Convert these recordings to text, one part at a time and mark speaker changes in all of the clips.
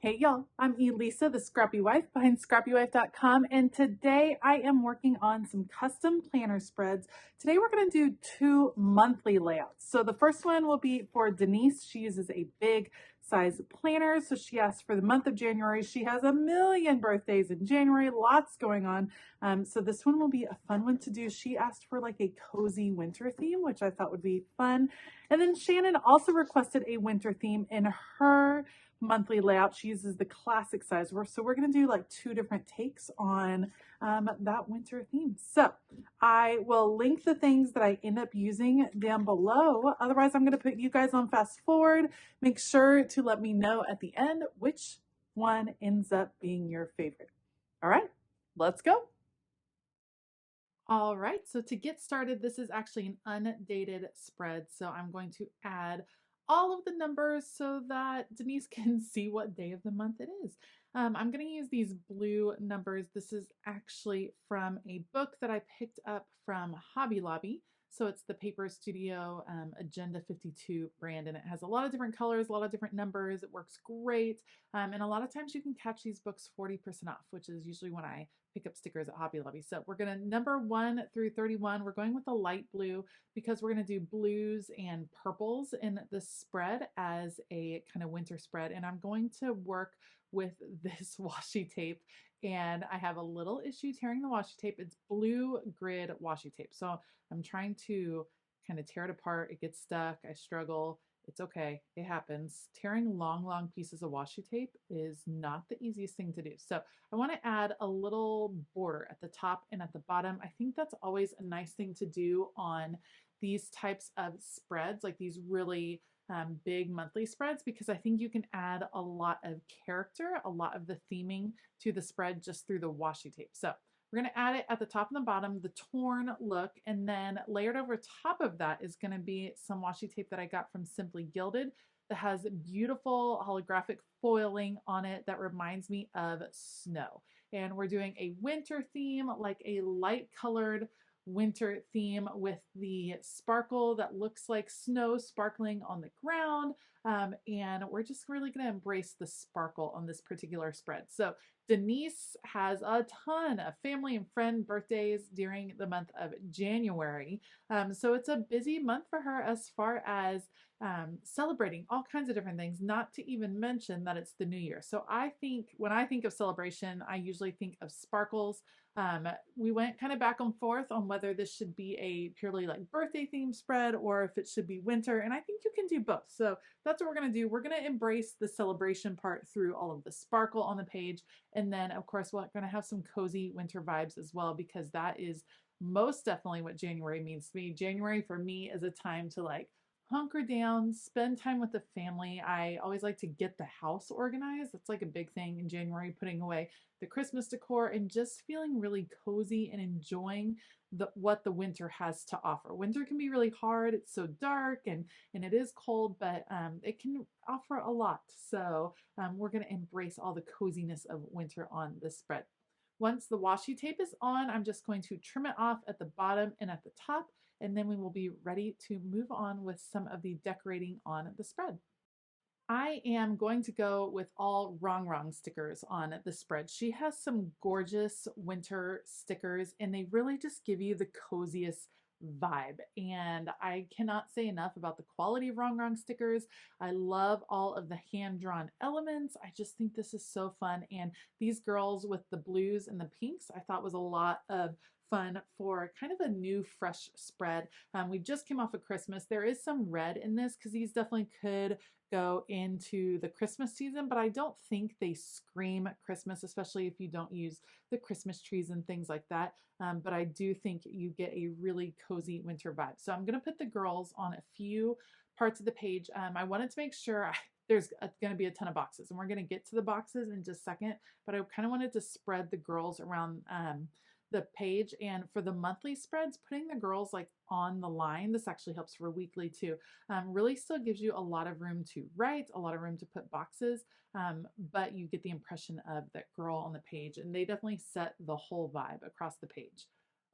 Speaker 1: Hey y'all, I'm Elisa, the Scrappy Wife behind ScrappyWife.com, and today I am working on some custom planner spreads. Today we're going to do 2 monthly layouts. So the first one will be for Denise. She uses a big size planner, so she asked for the month of January. She has a million birthdays in January, lots going on. So this one will be a fun one to do. She asked for like a cozy winter theme, which I thought would be fun. And then Shannon also requested a winter theme in her monthly layout. She uses the classic size. So we're going to do like 2 different takes on that winter theme. So I will link the things that I end up using down below. Otherwise, I'm going to put you guys on fast forward. Make sure to let me know at the end which one ends up being your favorite. All right, let's go. All right, so to get started, this is actually an undated spread. So I'm going to add all of the numbers so that Denise can see what day of the month it is. I'm going to use these blue numbers. This is actually from a book that I picked up from Hobby Lobby. So it's the Paper Studio Agenda 52 brand, and it has a lot of different colors, a lot of different numbers. It works great. And a lot of times you can catch these books 40% off, which is usually when I pick up stickers at Hobby Lobby. So we're going to number 1 through 31. We're going with a light blue because we're going to do blues and purples in this spread as a kind of winter spread. And I'm going to work with this washi tape, and I have a little issue tearing the washi tape. It's blue grid washi tape. So I'm trying to kind of tear it apart. It gets stuck. I struggle. It's okay. It happens. Tearing long pieces of washi tape is not the easiest thing to do. So I want to add a little border at the top and at the bottom. I think that's always a nice thing to do on these types of spreads, like these really big monthly spreads, because I think you can add a lot of character, a lot of the theming to the spread just through the washi tape. So we're going to add it at the top and the bottom, the torn look, and then layered over top of that is going to be some washi tape that I got from Simply Gilded that has beautiful holographic foiling on it that reminds me of snow. And we're doing a winter theme, like a light colored winter theme with the sparkle that looks like snow sparkling on the ground. And we're just really going to embrace the sparkle on this particular spread. So Denise has a ton of family and friend birthdays during the month of January. So it's a busy month for her as far as celebrating all kinds of different things, not to even mention that it's the new year. So I think when I think of celebration, I usually think of sparkles. We went kind of back and forth on whether this should be a purely like birthday themed spread or if it should be winter. And I think you can do both. So that's what we're going to do. We're going to embrace the celebration part through all of the sparkle on the page. And then of course, we're going to have some cozy winter vibes as well, because that is most definitely what January means to me. January for me is a time to like hunker down, spend time with the family. I always like to get the house organized. That's like a big thing in January, putting away the Christmas decor and just feeling really cozy and enjoying what the winter has to offer. Winter can be really hard. It's so dark and it is cold, but it can offer a lot. So we're going to embrace all the coziness of winter on this spread. Once the washi tape is on, I'm just going to trim it off at the bottom and at the top, and then we will be ready to move on with some of the decorating on the spread. I am going to go with all Wrong stickers on the spread. She has some gorgeous winter stickers, and they really just give you the coziest vibe. And I cannot say enough about the quality of Wrong stickers. I love all of the hand-drawn elements. I just think this is so fun. And these girls with the blues and the pinks, I thought was a lot of fun for kind of a new fresh spread. We just came off of Christmas. There is some red in this because these definitely could go into the Christmas season, but I don't think they scream Christmas, especially if you don't use the Christmas trees and things like that. But I do think you get a really cozy winter vibe. So I'm going to put the girls on a few parts of the page. I wanted to make sure there's going to be a ton of boxes, and we're going to get to the boxes in just a second, but I kind of wanted to spread the girls around the page. And for the monthly spreads, putting the girls like on the line, this actually helps for weekly too, really still gives you a lot of room to write, a lot of room to put boxes, but you get the impression of that girl on the page, and they definitely set the whole vibe across the page.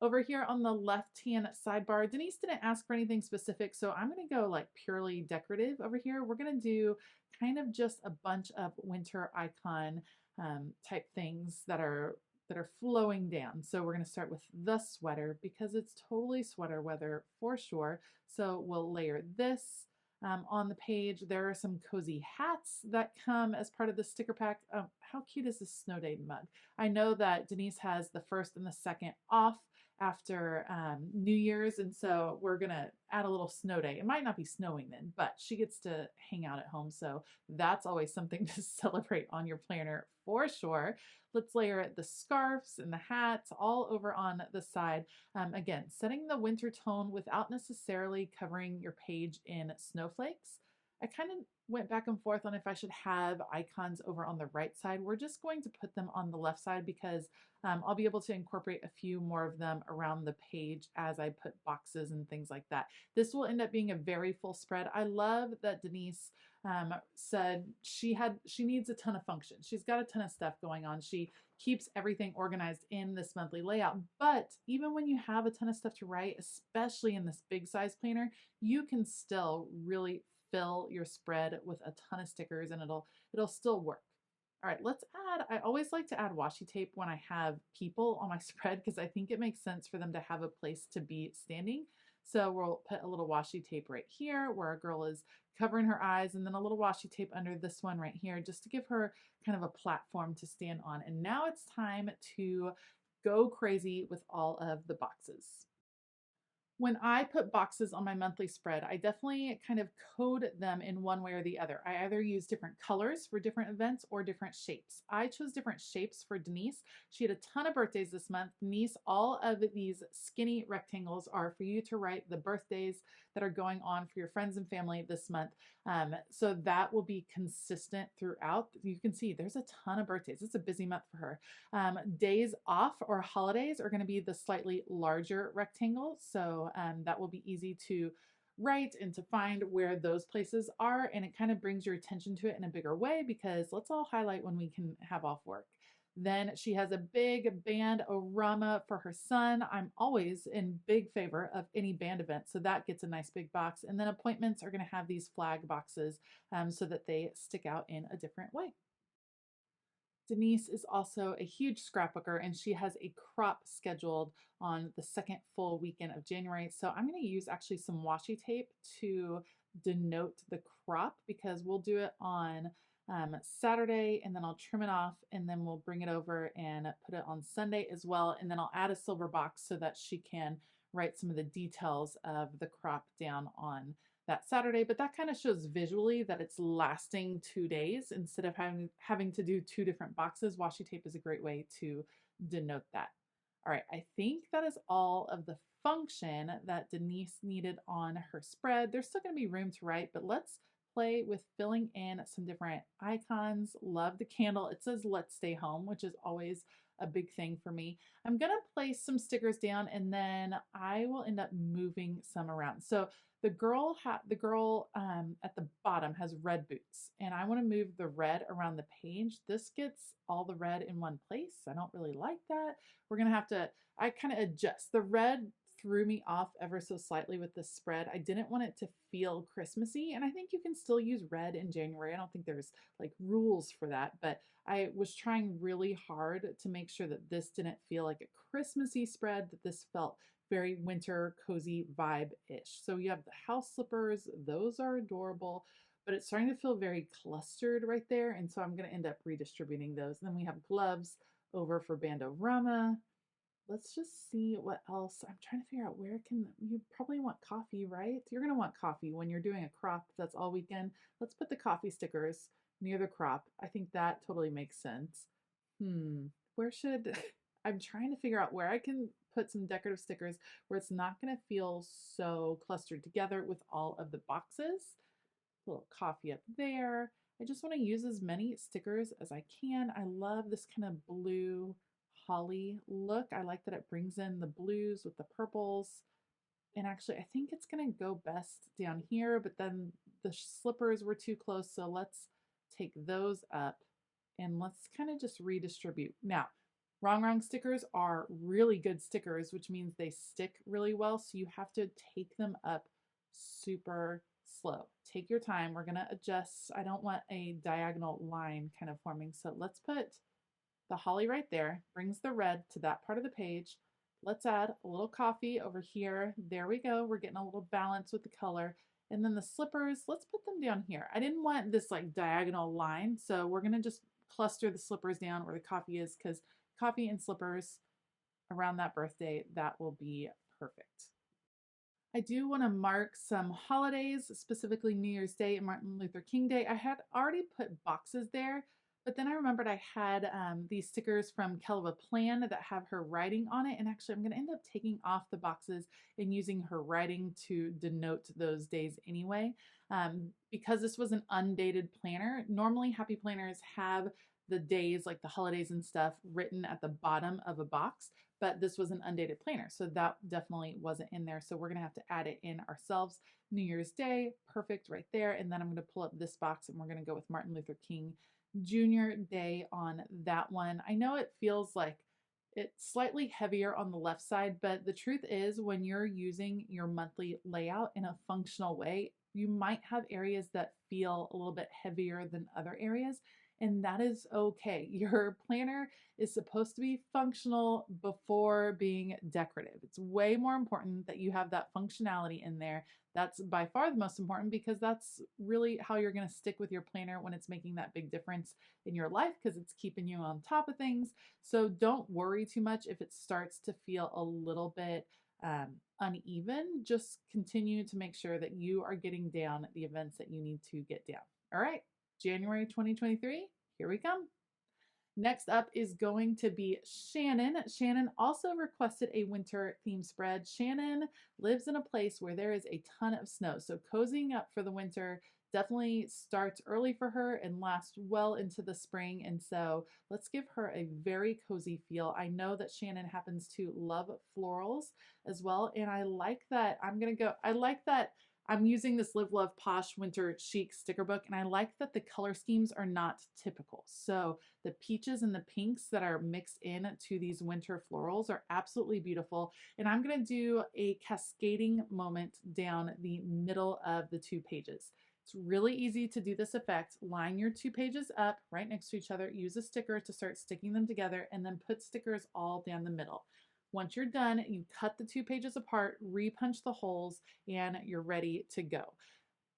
Speaker 1: Over here on the left-hand sidebar, Denise didn't ask for anything specific, so I'm gonna go like purely decorative over here. We're gonna do kind of just a bunch of winter icon type things that are flowing down. So we're gonna start with the sweater because it's totally sweater weather for sure. So we'll layer this on the page. There are some cozy hats that come as part of the sticker pack. How cute is this snow day mug? I know that Denise has the first and the second off after New Year's, and so we're gonna add a little snow day. It might not be snowing then, but she gets to hang out at home, so that's always something to celebrate on your planner for sure. Let's layer the scarves and the hats all over on the side. Again, setting the winter tone without necessarily covering your page in snowflakes. I kind of went back and forth on if I should have icons over on the right side. We're just going to put them on the left side because I'll be able to incorporate a few more of them around the page as I put boxes and things like that. This will end up being a very full spread. I love that Denise said she needs a ton of functions. She's got a ton of stuff going on. She keeps everything organized in this monthly layout. But even when you have a ton of stuff to write, especially in this big size planner, you can still really fill your spread with a ton of stickers and it'll still work. All right, let's add, I always like to add washi tape when I have people on my spread because I think it makes sense for them to have a place to be standing. So we'll put a little washi tape right here where our girl is covering her eyes, and then a little washi tape under this one right here just to give her kind of a platform to stand on. And now it's time to go crazy with all of the boxes. When I put boxes on my monthly spread, I definitely kind of code them in one way or the other. I either use different colors for different events or different shapes. I chose different shapes for Denise. She had a ton of birthdays this month. Denise, all of these skinny rectangles are for you to write the birthdays that are going on for your friends and family this month. So that will be consistent throughout. You can see there's a ton of birthdays. It's a busy month for her. Days off or holidays are going to be the slightly larger rectangle. So that will be easy to write and to find where those places are. And it kind of brings your attention to it in a bigger way because let's all highlight when we can have off work. Then she has a big band-orama for her son. I'm always in big favor of any band event, so that gets a nice big box. And then appointments are going to have these flag boxes so that they stick out in a different way. Denise is also a huge scrapbooker and she has a crop scheduled on the second full weekend of January. So I'm going to use actually some washi tape to denote the crop because we'll do it on Saturday and then I'll trim it off and then we'll bring it over and put it on Sunday as well. And then I'll add a silver box so that she can write some of the details of the crop down on that Saturday, but that kind of shows visually that it's lasting 2 days instead of having to do two different boxes. Washi tape is a great way to denote that. All right, I think that is all of the function that Denise needed on her spread. There's still going to be room to write, but let's play with filling in some different icons. Love the candle. It says let's stay home, which is always a big thing for me. I'm going to place some stickers down and then I will end up moving some around. So the girl at the bottom has red boots and I want to move the red around the page. This gets all the red in one place. I don't really like that. We're going to have to, I kind of adjust. The red threw me off ever so slightly with this spread. I didn't want it to feel Christmassy, and I think you can still use red in January. I don't think there's like rules for that, but I was trying really hard to make sure that this didn't feel like a Christmassy spread, that this felt very winter cozy vibe-ish. So you have the house slippers, those are adorable, but it's starting to feel very clustered right there, and so I'm going to end up redistributing those. And then we have gloves over for Bandorama. Let's just see what else. I'm trying to figure out where can you probably want coffee, right? You're going to want coffee when you're doing a crop that's all weekend. Let's put the coffee stickers near the crop. I think that totally makes sense. Where should I'm trying to figure out where I can put some decorative stickers where it's not going to feel so clustered together with all of the boxes. A little coffee up there. I just want to use as many stickers as I can. I love this kind of blue holly look. I like that it brings in the blues with the purples. And actually, I think it's going to go best down here, but then the slippers were too close. So let's take those up and let's kind of just redistribute. Now, Wrong Wrong stickers are really good stickers, which means they stick really well. So you have to take them up super slow. Take your time. We're going to adjust. I don't want a diagonal line kind of forming. So let's put the holly right there, brings the red to that part of the page. Let's add a little coffee over here. There we go. We're getting a little balance with the color. And then the slippers, let's put them down here. I didn't want this like diagonal line, so we're gonna just cluster the slippers down where the coffee is, because coffee and slippers around that birthday, that will be perfect. I do want to mark some holidays, specifically New Year's Day and Martin Luther King Day. I had already put boxes there, but then I remembered I had these stickers from Kelva Plan that have her writing on it. And actually, I'm going to end up taking off the boxes and using her writing to denote those days anyway. Because this was an undated planner, normally Happy Planners have the days, like the holidays and stuff, written at the bottom of a box, but this was an undated planner, so that definitely wasn't in there. So we're gonna have to add it in ourselves. New Year's Day, perfect right there. And then I'm gonna pull up this box and we're gonna go with Martin Luther King Jr. Day on that one. I know it feels like it's slightly heavier on the left side, but the truth is when you're using your monthly layout in a functional way, you might have areas that feel a little bit heavier than other areas, and that is okay. Your planner is supposed to be functional before being decorative. It's way more important that you have that functionality in there. That's by far the most important, because that's really how you're going to stick with your planner when it's making that big difference in your life, because it's keeping you on top of things. So don't worry too much if it starts to feel a little bit uneven. Just continue to make sure that you are getting down the events that you need to get down. All right, January 2023, here we come. Next up is going to be Shannon. Shannon also requested a winter theme spread. Shannon lives in a place where there is a ton of snow, so cozying up for the winter definitely starts early for her and lasts well into the spring. And so let's give her a very cozy feel. I know that Shannon happens to love florals as well, and I like that. I like that I'm using this Live Love Posh Winter Chic sticker book, and I like that the color schemes are not typical. So the peaches and the pinks that are mixed in to these winter florals are absolutely beautiful. And I'm going to do a cascading moment down the middle of the two pages. It's really easy to do this effect. Line your two pages up right next to each other, use a sticker to start sticking them together, and then put stickers all down the middle. Once you're done, you cut the two pages apart, repunch the holes, and you're ready to go.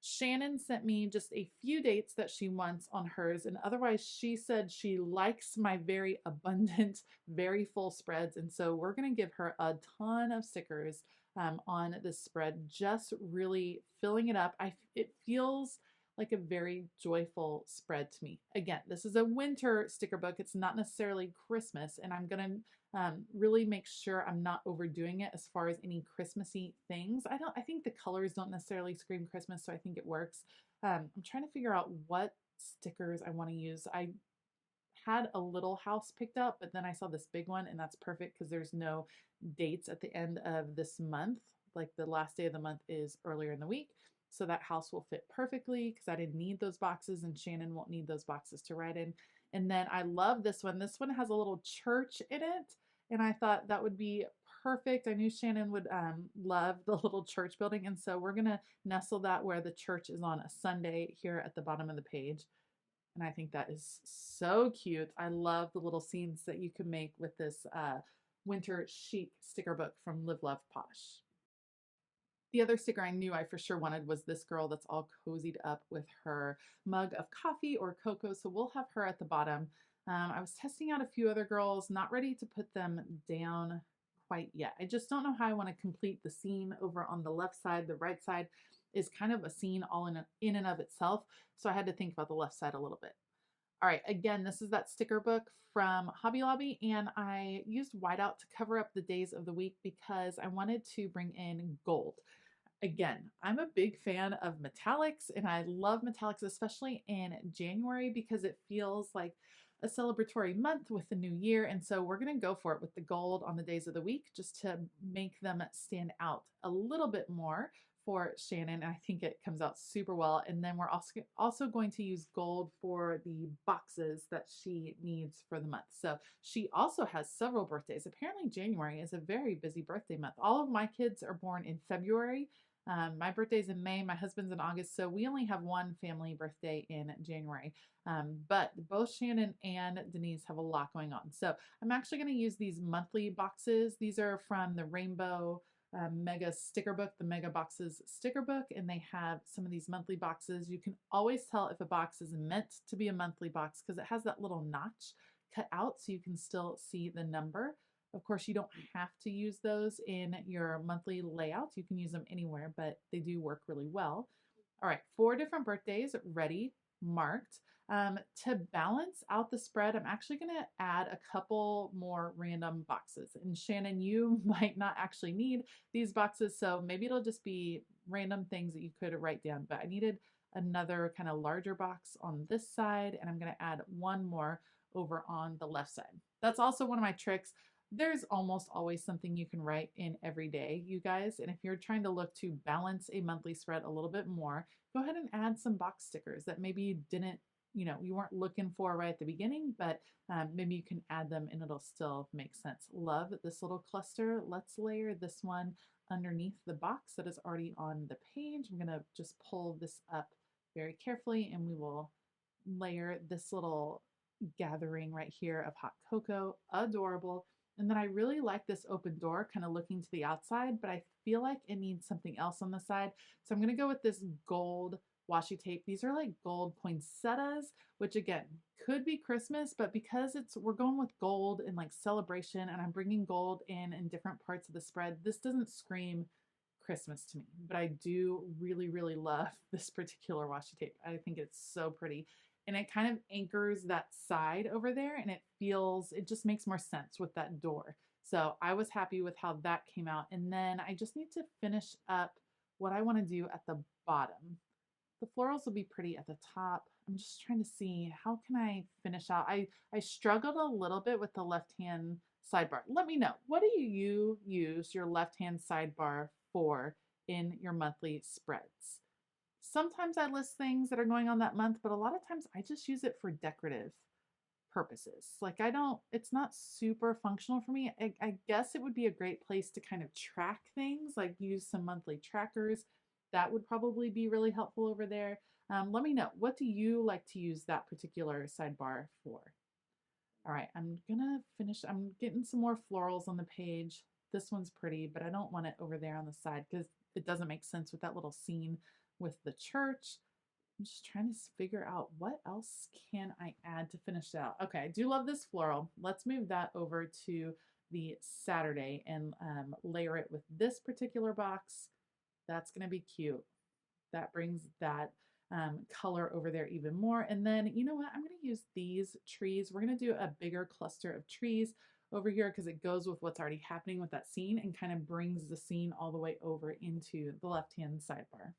Speaker 1: Shannon sent me just a few dates that she wants on hers, and otherwise she said she likes my very abundant, very full spreads, and so we're going to give her a ton of stickers on this spread, just really filling it up. It feels like a very joyful spread to me. Again, this is a winter sticker book. It's not necessarily Christmas, and I'm going to really make sure I'm not overdoing it as far as any Christmassy things. I think the colors don't necessarily scream Christmas, so I think it works. I'm trying to figure out what stickers I want to use. I had a little house picked up, but then I saw this big one, and that's perfect because there's no dates at the end of this month. Like the last day of the month is earlier in the week. So that house will fit perfectly because I didn't need those boxes, and Shannon won't need those boxes to write in. And then I love this one. This one has a little church in it, and I thought that would be perfect. I knew Shannon would love the little church building, and so we're going to nestle that where the church is on a Sunday here at the bottom of the page. And I think that is so cute. I love the little scenes that you can make with this winter chic sticker book from Live Love Posh. The other sticker I knew I for sure wanted was this girl that's all cozied up with her mug of coffee or cocoa, so we'll have her at the bottom. I was testing out a few other girls, not ready to put them down quite yet. I just don't know how I want to complete the scene over on the left side. The right side is kind of a scene all in and of itself, so I had to think about the left side a little bit. All right, again, this is that sticker book from Hobby Lobby, and I used whiteout to cover up the days of the week because I wanted to bring in gold. Again, I'm a big fan of metallics, and I love metallics, especially in January, because it feels like a celebratory month with the new year. And so we're going to go for it with the gold on the days of the week just to make them stand out a little bit more for Shannon. I think it comes out super well. And then we're also going to use gold for the boxes that she needs for the month. So she also has several birthdays. Apparently January is a very busy birthday month. All of my kids are born in February. My birthday's in May, my husband's in August, so we only have one family birthday in January. But both Shannon and Denise have a lot going on. So I'm actually going to use these monthly boxes. These are from the Rainbow Mega Sticker Book, the Mega Boxes Sticker Book, and they have some of these monthly boxes. You can always tell if a box is meant to be a monthly box because it has that little notch cut out so you can still see the number. Of course, you don't have to use those in your monthly layouts. You can use them anywhere, but they do work really well. All right, 4 different birthdays ready, marked. To balance out the spread, I'm actually going to add a couple more random boxes. And Shannon, you might not actually need these boxes, so maybe it'll just be random things that you could write down. But I needed another kind of larger box on this side, and I'm going to add one more over on the left side. That's also one of my tricks. There's almost always something you can write in every day, you guys. And if you're trying to look to balance a monthly spread a little bit more, go ahead and add some box stickers that maybe you didn't, you weren't looking for right at the beginning, but maybe you can add them and it'll still make sense. Love this little cluster. Let's layer this one underneath the box that is already on the page. I'm gonna just pull this up very carefully and we will layer this little gathering right here of hot cocoa. Adorable. And then I really like this open door kind of looking to the outside, but I feel like it needs something else on the side. So I'm going to go with this gold washi tape. These are like gold poinsettias, which again could be Christmas, but because we're going with gold and like celebration and I'm bringing gold in different parts of the spread, this doesn't scream Christmas to me, but I do really, really love this particular washi tape. I think it's so pretty. And it kind of anchors that side over there and it just makes more sense with that door. So I was happy with how that came out. And then I just need to finish up what I want to do at the bottom. The florals will be pretty at the top. I'm just trying to see how can I finish out. I struggled a little bit with the left-hand sidebar. Let me know, what do you use your left-hand sidebar for in your monthly spreads? Sometimes I list things that are going on that month, but a lot of times I just use it for decorative purposes. Like it's not super functional for me. I guess it would be a great place to kind of track things, like use some monthly trackers. That would probably be really helpful over there. Let me know, what do you like to use that particular sidebar for? All right, I'm gonna finish. I'm getting some more florals on the page. This one's pretty, but I don't want it over there on the side because it doesn't make sense with that little scene with the church. I'm just trying to figure out what else can I add to finish it out. Okay, I do love this floral. Let's move that over to the Saturday and layer it with this particular box. That's gonna be cute. That brings that color over there even more. And then, you know what? I'm going to use these trees. We're going to do a bigger cluster of trees over here because it goes with what's already happening with that scene and kind of brings the scene all the way over into the left-hand sidebar.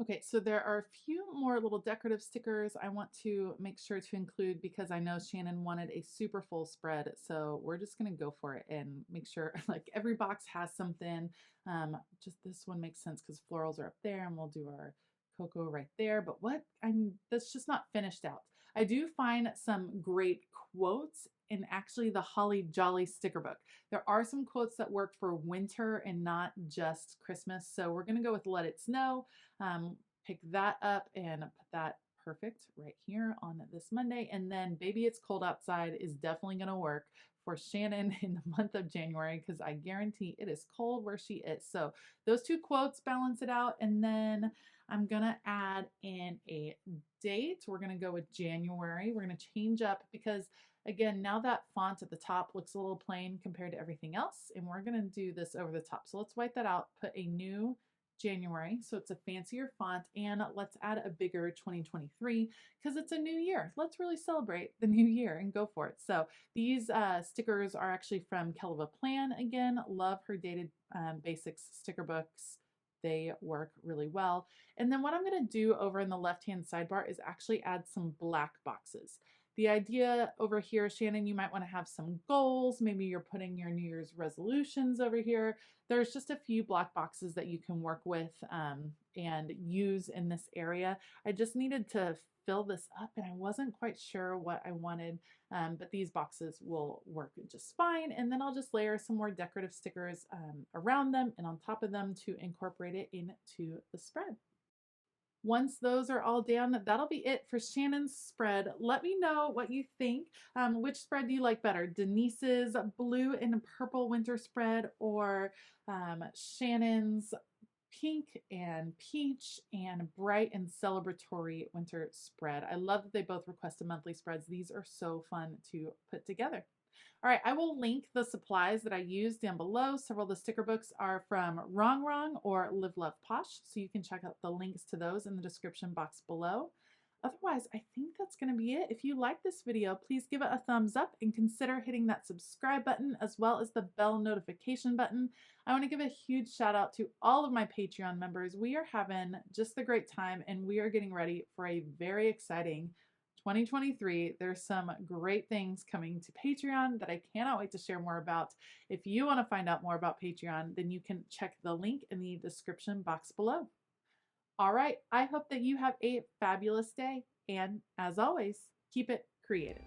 Speaker 1: Okay, so there are a few more little decorative stickers I want to make sure to include because I know Shannon wanted a super full spread. So we're just gonna go for it and make sure like every box has something. Just this one makes sense because florals are up there and we'll do our cocoa right there. But that's just not finished out. I do find some great quotes in actually the Holly Jolly sticker book. There are some quotes that work for winter and not just Christmas. So we're gonna go with Let It Snow. Pick that up and put that perfect right here on this Monday. And then Baby It's Cold Outside is definitely going to work for Shannon in the month of January because I guarantee it is cold where she is. So those two quotes balance it out. And then I'm going to add in a date. We're going to go with January. We're going to change up because again, now that font at the top looks a little plain compared to everything else. And we're going to do this over the top. So let's white that out, put a new January, so it's a fancier font, and let's add a bigger 2023 because it's a new year. Let's really celebrate the new year and go for it. So these stickers are actually from Kelva Plan. Again, love her dated basics sticker books. They work really well. And then what I'm going to do over in the left-hand sidebar is actually add some black boxes. The idea over here, Shannon, you might want to have some goals. Maybe you're putting your New Year's resolutions over here. There's just a few black boxes that you can work with and use in this area. I just needed to fill this up and I wasn't quite sure what I wanted, but these boxes will work just fine. And then I'll just layer some more decorative stickers around them and on top of them to incorporate it into the spread. Once those are all down, that'll be it for Shannon's spread. Let me know what you think. Which spread do you like better? Denise's blue and purple winter spread or Shannon's pink and peach and bright and celebratory winter spread? I love that they both requested monthly spreads. These are so fun to put together. All right, I will link the supplies that I used down below. Several of the sticker books are from Wrong Wrong or Live Love Posh, so you can check out the links to those in the description box below. Otherwise, I think that's going to be it. If you like this video, please give it a thumbs up and consider hitting that subscribe button as well as the bell notification button. I want to give a huge shout out to all of my Patreon members. We are having just a great time and we are getting ready for a very exciting 2023. There's some great things coming to Patreon that I cannot wait to share more about. If you want to find out more about Patreon, then you can check the link in the description box below. All right, I hope that you have a fabulous day, and as always, keep it creative.